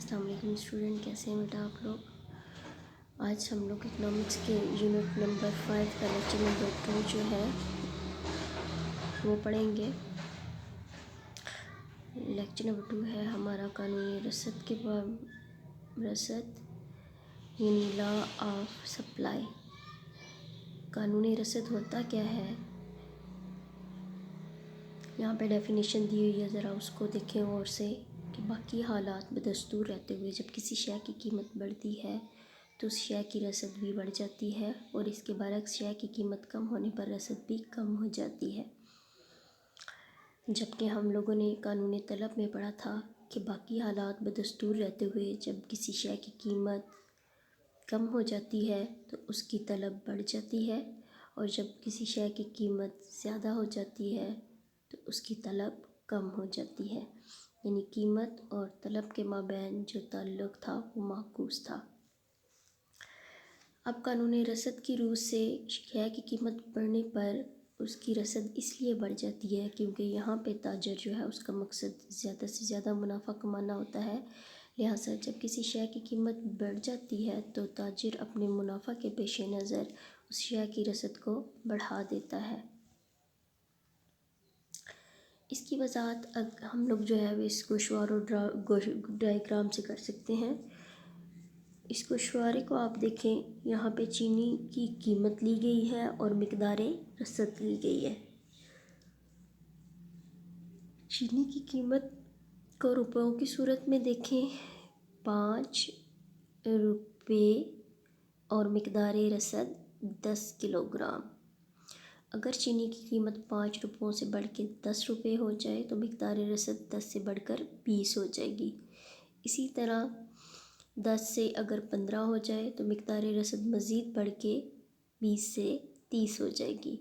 السلام علیکم اسٹوڈنٹ، کیسے ہیں بیٹا آپ لوگ؟ آج ہم لوگ اکنامکس کے یونٹ نمبر 5 کا لیکچر نمبر 2 جو ہے وہ پڑھیں گے۔ لیکچر نمبر 2 ہے ہمارا قانونی رسد کے رسد یعنی لا آف سپلائی۔ قانونی رسد ہوتا کیا ہے؟ یہاں پہ ڈیفینیشن دی ہوئی ہے، ذرا اس کو دیکھیں غور سے کہ باقی حالات بدستور رہتے ہوئے جب کسی شے کی قیمت بڑھتی ہے تو اس شے کی رسد بھی بڑھ جاتی ہے، اور اس کے برعکس شے کی قیمت کم ہونے پر رسد بھی کم ہو جاتی ہے۔ جبکہ ہم لوگوں نے قانون طلب میں پڑھا تھا کہ باقی حالات بدستور رہتے ہوئے جب کسی شے کی قیمت کم ہو جاتی ہے تو اس کی طلب بڑھ جاتی ہے، اور جب کسی شے کی قیمت زیادہ ہو جاتی ہے تو اس کی طلب کم ہو جاتی ہے، یعنی قیمت اور طلب کے مابین جو تعلق تھا وہ معکوس تھا۔ اب قانون رسد کی روح سے شے کی قیمت بڑھنے پر اس کی رسد اس لیے بڑھ جاتی ہے کیونکہ یہاں پہ تاجر جو ہے اس کا مقصد زیادہ سے زیادہ منافع کمانا ہوتا ہے، لہٰذا جب کسی شے کی قیمت بڑھ جاتی ہے تو تاجر اپنے منافع کے پیش نظر اس شے کی رسد کو بڑھا دیتا ہے۔ اس کی وضاحت ہم لوگ جو ہے اس گوشوارے اور ڈائیگرام سے کر سکتے ہیں۔ اس گوشوارے کو آپ دیکھیں، یہاں پہ چینی کی قیمت لی گئی ہے اور مقدار رسد لی گئی ہے۔ چینی کی قیمت کو روپیوں کی صورت میں دیکھیں 5 روپے اور مقدار رسد 10 کلو گرام۔ اگر چینی کی قیمت 5 روپوں سے بڑھ کے 10 روپے ہو جائے تو مقدار رسد 10 سے بڑھ کر 20 ہو جائے گی۔ اسی طرح 10 سے اگر 15 ہو جائے تو مقدار رسد مزید بڑھ کے 20 سے 30 ہو جائے گی۔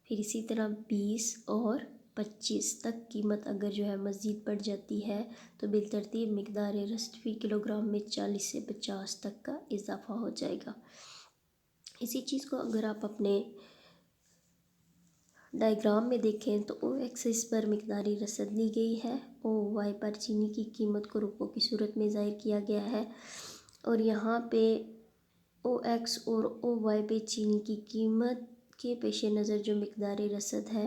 پھر اسی طرح 20 اور 25 تک قیمت اگر جو ہے مزید بڑھ جاتی ہے تو بالترتیب مقدار رسد فی کلو گرام میں 40 سے 50 تک کا اضافہ ہو جائے گا۔ اسی چیز کو اگر آپ اپنے ڈائیگرام میں دیکھیں تو او ایکسس پر مقداری رسد لی گئی ہے، او وائی پر چینی کی قیمت کو روپوں کی صورت میں ظاہر کیا گیا ہے، اور یہاں پہ او ایکس اور او وائی پہ چینی کی قیمت کے پیش نظر جو مقدار رسد ہے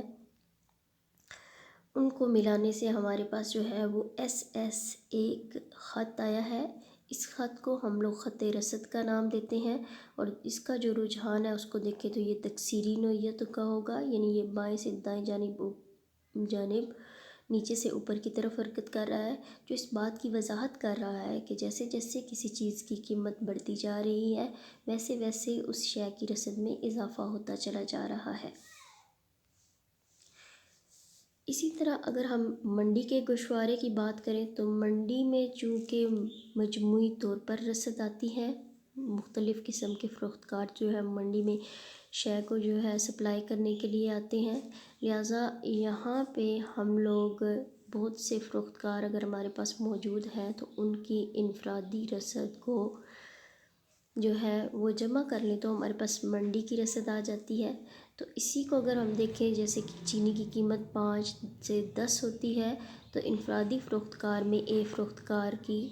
ان کو ملانے سے ہمارے پاس جو ہے وہ ایس ایک خط آیا ہے۔ اس خط کو ہم لوگ خط رسد کا نام دیتے ہیں، اور اس کا جو رجحان ہے اس کو دیکھیں تو یہ تکسیری نوعیت کا ہوگا، یعنی یہ بائیں سے دائیں جانب نیچے سے اوپر کی طرف حرکت کر رہا ہے، جو اس بات کی وضاحت کر رہا ہے کہ جیسے جیسے کسی چیز کی قیمت بڑھتی جا رہی ہے ویسے ویسے اس شے کی رسد میں اضافہ ہوتا چلا جا رہا ہے۔ اسی طرح اگر ہم منڈی کے گوشوارے کی بات کریں تو منڈی میں چونکہ مجموعی طور پر رسد آتی ہے، مختلف قسم کے فروخت کار جو ہے منڈی میں شے کو جو ہے سپلائی کرنے کے لیے آتے ہیں، لہٰذا یہاں پہ ہم لوگ بہت سے فروخت کار اگر ہمارے پاس موجود ہیں تو ان کی انفرادی رسد کو جو ہے وہ جمع کر لیں تو ہمارے پاس منڈی کی رسد آ جاتی ہے۔ تو اسی کو اگر ہم دیکھیں جیسے کہ چینی کی قیمت 5 سے 10 ہوتی ہے تو انفرادی فروخت کار میں اے فروخت کار کی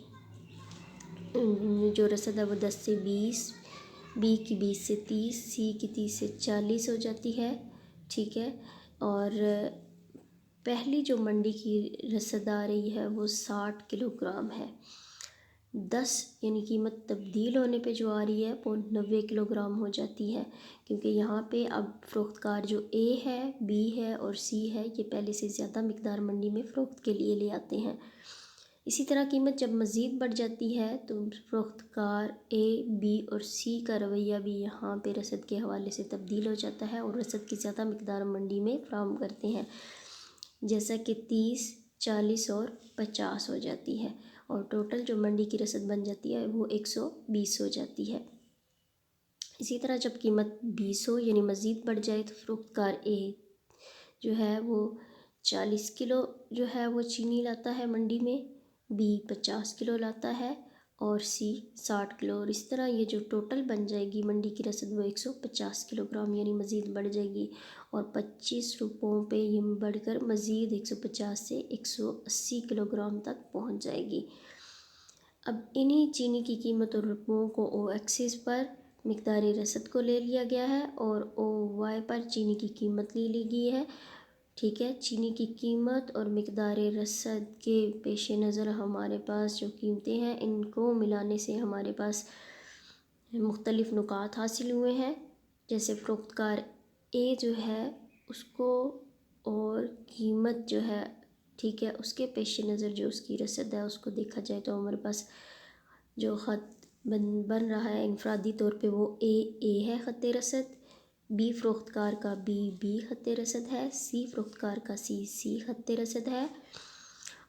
جو رسد ہے وہ 10 سے 20، بی کی 20 سے 30، سی کی 30 سے 40 ہو جاتی ہے، ٹھیک ہے۔ اور پہلی جو منڈی کی رسد آ رہی ہے وہ 60 کلو گرام ہے۔ 10 یعنی قیمت تبدیل ہونے پہ جو آ رہی ہے وہ 90 کلو گرام ہو جاتی ہے، کیونکہ یہاں پہ اب فروخت کار جو اے ہے، بی ہے اور سی ہے یہ پہلے سے زیادہ مقدار منڈی میں فروخت کے لیے لے آتے ہیں۔ اسی طرح قیمت جب مزید بڑھ جاتی ہے تو فروخت کار اے، بی اور سی کا رویہ بھی یہاں پہ رسد کے حوالے سے تبدیل ہو جاتا ہے اور رسد کی زیادہ مقدار منڈی میں فراہم کرتے ہیں، جیسا کہ 30، 40 اور 50 ہو جاتی ہے، اور ٹوٹل جو منڈی کی رسد بن جاتی ہے وہ 120 ہو جاتی ہے۔ اسی طرح جب قیمت 20 ہو یعنی مزید بڑھ جائے تو فروخت کار اے جو ہے وہ 40 کلو جو ہے وہ چینی لاتا ہے منڈی میں، بی 50 کلو لاتا ہے اور سی 60 کلو، اور اس طرح یہ جو ٹوٹل بن جائے گی منڈی کی رسد وہ 150 کلو گرام یعنی مزید بڑھ جائے گی، اور 25 روپوں پہ یہ بڑھ کر مزید 150 سے 180 کلو گرام تک پہنچ جائے گی۔ اب انہی چینی کی قیمت اور رقموں کو او ایکسس پر مقدار رسد کو لے لیا گیا ہے اور او وائی پر چینی کی قیمت لے لی گئی ہے، ٹھیک ہے۔ چینی کی قیمت اور مقدار رسد کے پیش نظر ہمارے پاس جو قیمتیں ہیں ان کو ملانے سے ہمارے پاس مختلف نکات حاصل ہوئے ہیں، جیسے فروخت کار اے جو ہے اس کو اور قیمت جو ہے، ٹھیک ہے، اس کے پیش نظر جو اس کی رسد ہے اس کو دیکھا جائے تو ہمارے پاس جو خط بن رہا ہے انفرادی طور پہ وہ اے ہے خط رسد، بی فروخت کار کا بی خط رسد ہے، سی فروخت کار کا سی خط رسد ہے۔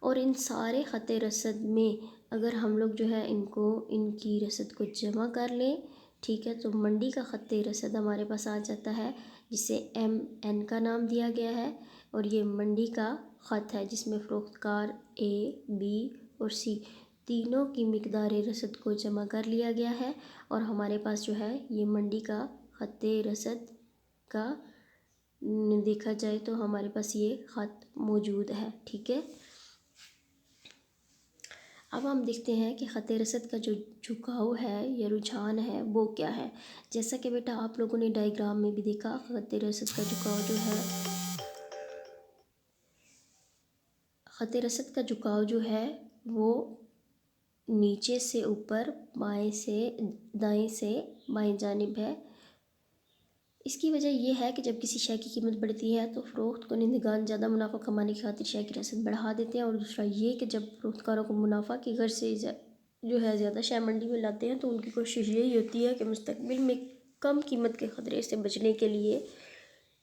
اور ان سارے خط رسد میں اگر ہم لوگ جو ہے ان کی رسد کو جمع کر لیں، ٹھیک ہے، تو منڈی کا خط رسد ہمارے پاس آ جاتا ہے جسے MN کا نام دیا گیا ہے، اور یہ منڈی کا خط ہے جس میں فروخت کار اے، بی اور سی تینوں کی مقدار رسد کو جمع کر لیا گیا ہے، اور ہمارے پاس جو ہے یہ منڈی کا خط رسد کا دیکھا جائے تو ہمارے پاس یہ خط موجود ہے، ٹھیک ہے۔ اب ہم دیکھتے ہیں کہ خط رسد کا جو جھکاؤ ہے یا رجحان ہے وہ کیا ہے۔ جیسا کہ بیٹا آپ لوگوں نے ڈائیگرام میں بھی دیکھا، خط رسد کا جھکاؤ جو ہے، خط رسد کا جھکاؤ جو ہے وہ نیچے سے اوپر، بائیں سے دائیں سے بائیں جانب ہے۔ اس کی وجہ یہ ہے کہ جب کسی شے کی قیمت بڑھتی ہے تو فروخت کنندگان زیادہ منافع کمانے کی خاطر شے کی رسد بڑھا دیتے ہیں، اور دوسرا یہ کہ جب فروخت کاروں کو منافع کی غرض سے جو ہے زیادہ شے منڈی میں لاتے ہیں تو ان کی کوشش یہی ہوتی ہے کہ مستقبل میں کم قیمت کے خطرے سے بچنے کے لیے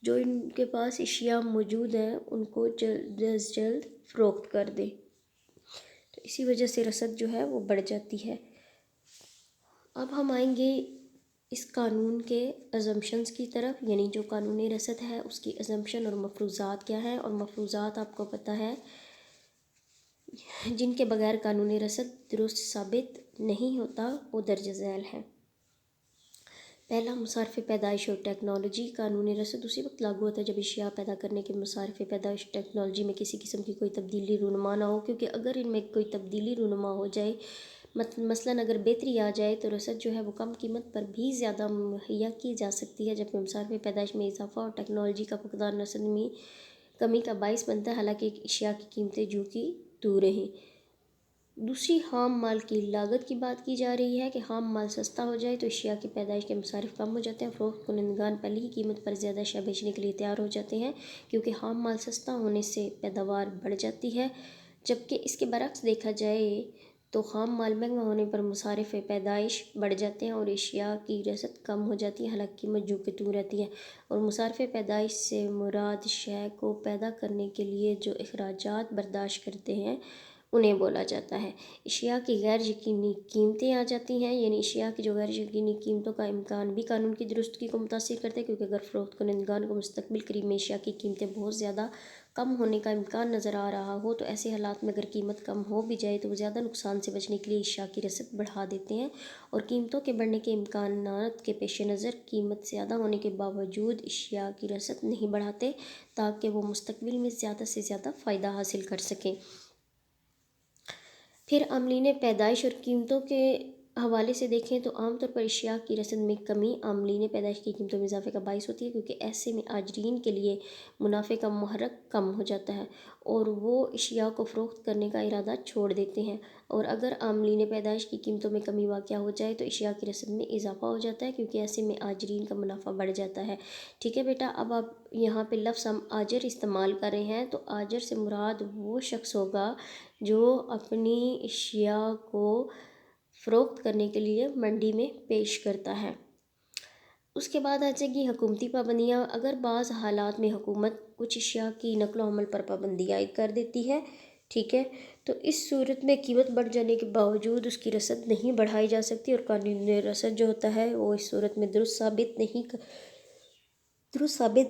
جو ان کے پاس اشیاء موجود ہیں ان کو جلد از جلد فروخت کر دیں، تو اسی وجہ سے رسد جو ہے وہ بڑھ جاتی ہے۔ اب ہم آئیں گے اس قانون کے ازمپشنز کی طرف، یعنی جو قانونی رسد ہے اس کی ازمپشن اور مفروضات کیا ہیں، اور مفروضات آپ کو پتہ ہے جن کے بغیر قانونی رسد درست ثابت نہیں ہوتا وہ درج ذیل ہے۔ پہلا، مصارف پیدائش اور ٹیکنالوجی۔ قانونی رسد اسی وقت لاگو ہوتا ہے جب اشیاء پیدا کرنے کے مصارف پیدائش ٹیکنالوجی میں کسی قسم کی کوئی تبدیلی رونما نہ ہو، کیونکہ اگر ان میں کوئی تبدیلی رونما ہو جائے، مثلاً اگر بہتری آ جائے تو رسد جو ہے وہ کم قیمت پر بھی زیادہ مہیا کی جا سکتی ہے، جبکہ مصارف پیدائش میں اضافہ اور ٹیکنالوجی کا فقدان رسد میں کمی کا باعث بنتا ہے، حالانکہ اشیاء کی قیمتیں جو کی تو رہیں۔ دوسری، خام مال کی لاگت کی بات کی جا رہی ہے کہ خام مال سستا ہو جائے تو اشیاء کی پیدائش کے مصارف کم ہو جاتے ہیں، فروخت کنندگان پہلی ہی قیمت پر زیادہ اشیاء بیچنے کے لیے تیار ہو جاتے ہیں، کیونکہ خام مال سستا ہونے سے پیداوار بڑھ جاتی ہے، جبکہ اس کے برعکس دیکھا جائے تو خام مال مہنگا ہونے پر مصارف پیدائش بڑھ جاتے ہیں اور اشیاء کی رسد کم ہو جاتی ہے، حالانکہ قیمت جو کہ تو رہتی ہے۔ اور مصارف پیدائش سے مراد شے کو پیدا کرنے کے لیے جو اخراجات برداشت کرتے ہیں انہیں بولا جاتا ہے۔ اشیاء کی غیر یقینی قیمتیں آ جاتی ہیں، یعنی اشیاء کی جو غیر یقینی قیمتوں کا امکان بھی قانون کی درستگی کو متاثر کرتا ہے، کیونکہ اگر فروخت کنندگان کو مستقبل قریب میں اشیاء کی قیمتیں بہت زیادہ کم ہونے کا امکان نظر آ رہا ہو تو ایسے حالات میں اگر قیمت کم ہو بھی جائے تو وہ زیادہ نقصان سے بچنے کے لیے اشیاء کی رسد بڑھا دیتے ہیں، اور قیمتوں کے بڑھنے کے امکانات کے پیش نظر قیمت زیادہ ہونے کے باوجود اشیاء کی رسد نہیں بڑھاتے تاکہ وہ مستقبل میں زیادہ سے زیادہ فائدہ حاصل کر سکیں۔ پھر عاملین پیدائش اور قیمتوں کے حوالے سے دیکھیں تو عام طور پر اشیاء کی رسد میں کمی عاملین پیدائش کی قیمتوں میں اضافے کا باعث ہوتی ہے، کیونکہ ایسے میں آجرین کے لیے منافع کا محرک کم ہو جاتا ہے اور وہ اشیاء کو فروخت کرنے کا ارادہ چھوڑ دیتے ہیں، اور اگر عاملین پیدائش کی قیمتوں میں کمی واقع ہو جائے تو اشیاء کی رسد میں اضافہ ہو جاتا ہے، کیونکہ ایسے میں آجرین کا منافع بڑھ جاتا ہے، ٹھیک ہے بیٹا۔ اب آپ یہاں پہ لفظ ہم آجر استعمال کر رہے ہیں تو آجر سے مراد وہ شخص ہوگا جو اپنی اشیاء کو فروخت کرنے کے لیے منڈی میں پیش کرتا ہے۔ اس کے بعد آ جائے گی حکومتی پابندیاں۔ اگر بعض حالات میں حکومت کچھ اشیاء کی نقل و حمل پر پابندی عائد کر دیتی ہے، ٹھیک ہے، تو اس صورت میں قیمت بڑھ جانے کے باوجود اس کی رسد نہیں بڑھائی جا سکتی، اور قانونی رسد جو ہوتا ہے وہ اس صورت میں درست ثابت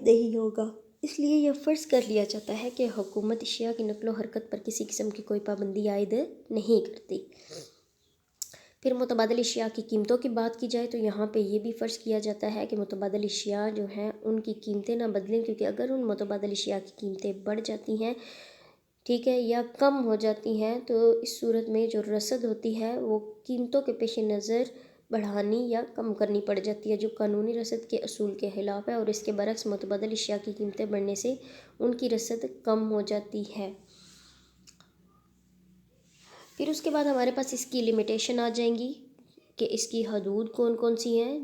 نہیں ہوگا۔ اس لیے یہ فرض کر لیا جاتا ہے کہ حکومت اشیاء کی نقل و حرکت پر کسی قسم کی کوئی پابندی عائد نہیں کرتی۔ پھر متبادل اشیاء کی قیمتوں کی بات کی جائے تو یہاں پہ یہ بھی فرض کیا جاتا ہے کہ متبادل اشیاء جو ہیں ان کی قیمتیں نہ بدلیں، کیونکہ اگر ان متبادل اشیاء کی قیمتیں بڑھ جاتی ہیں ٹھیک ہے، یا کم ہو جاتی ہیں، تو اس صورت میں جو رسد ہوتی ہے وہ قیمتوں کے پیش نظر بڑھانی یا کم کرنی پڑ جاتی ہے، جو قانونی رسد کے اصول کے خلاف ہے، اور اس کے برعکس متبادل اشیاء کی قیمتیں بڑھنے سے ان کی رسد کم ہو جاتی ہے۔ پھر اس کے بعد ہمارے پاس اس کی لمیٹیشن آ جائیں گی کہ اس کی حدود کون کون سی ہیں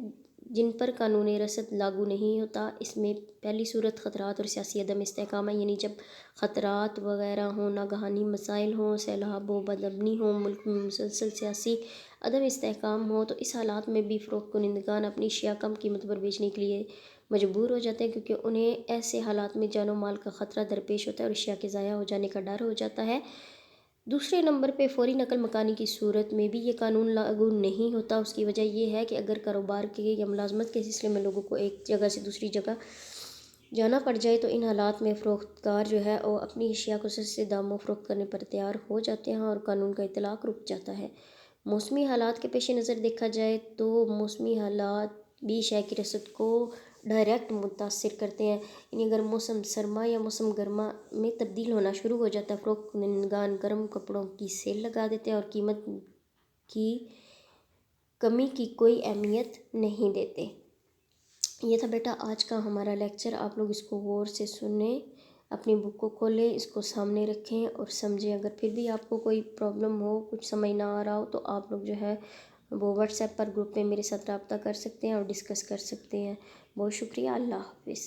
جن پر قانون رسد لاگو نہیں ہوتا۔ اس میں پہلی صورت خطرات اور سیاسی عدم استحکام ہے، یعنی جب خطرات وغیرہ ہوں، ناگہانی مسائل ہوں، سیلاب و بدامنی ہوں، ملک میں مسلسل سیاسی عدم استحکام ہو، تو اس حالات میں بھی فروخت کنندگان اپنی اشیاء کم قیمت پر بیچنے کے لیے مجبور ہو جاتے ہیں، کیونکہ انہیں ایسے حالات میں جان و مال کا خطرہ درپیش ہوتا ہے اور اشیاء کے ضائع ہو جانے کا ڈر ہو جاتا ہے۔ دوسرے نمبر پہ فوری نقل مکانی کی صورت میں بھی یہ قانون لاگو نہیں ہوتا۔ اس کی وجہ یہ ہے کہ اگر کاروبار کے یا ملازمت کے سلسلے میں لوگوں کو ایک جگہ سے دوسری جگہ جانا پڑ جائے تو ان حالات میں فروخت کار جو ہے وہ اپنی اشیاء کو سستے داموں فروخت کرنے پر تیار ہو جاتے ہیں اور قانون کا اطلاق رک جاتا ہے۔ موسمی حالات کے پیش نظر دیکھا جائے تو موسمی حالات بھی شے کی رسد کو ڈائریکٹ متاثر کرتے ہیں، یعنی اگر موسم سرما یا موسم گرما میں تبدیل ہونا شروع ہو جاتا ہے، فروخت کنندگان گرم کپڑوں کی سیل لگا دیتے ہیں اور قیمت کی کمی کی کوئی اہمیت نہیں دیتے۔ یہ تھا بیٹا آج کا ہمارا لیکچر، آپ لوگ اس کو غور سے سنیں، اپنی بک کو کھولیں، اس کو سامنے رکھیں اور سمجھیں۔ اگر پھر بھی آپ کو کوئی پرابلم ہو، کچھ سمجھ نہ آ رہا ہو، تو آپ لوگ جو ہے وہ واٹس ایپ پر گروپ میں میرے ساتھ رابطہ کر سکتے ہیں اور ڈسکس کر سکتے ہیں۔ بہت شکریہ، اللہ حافظ۔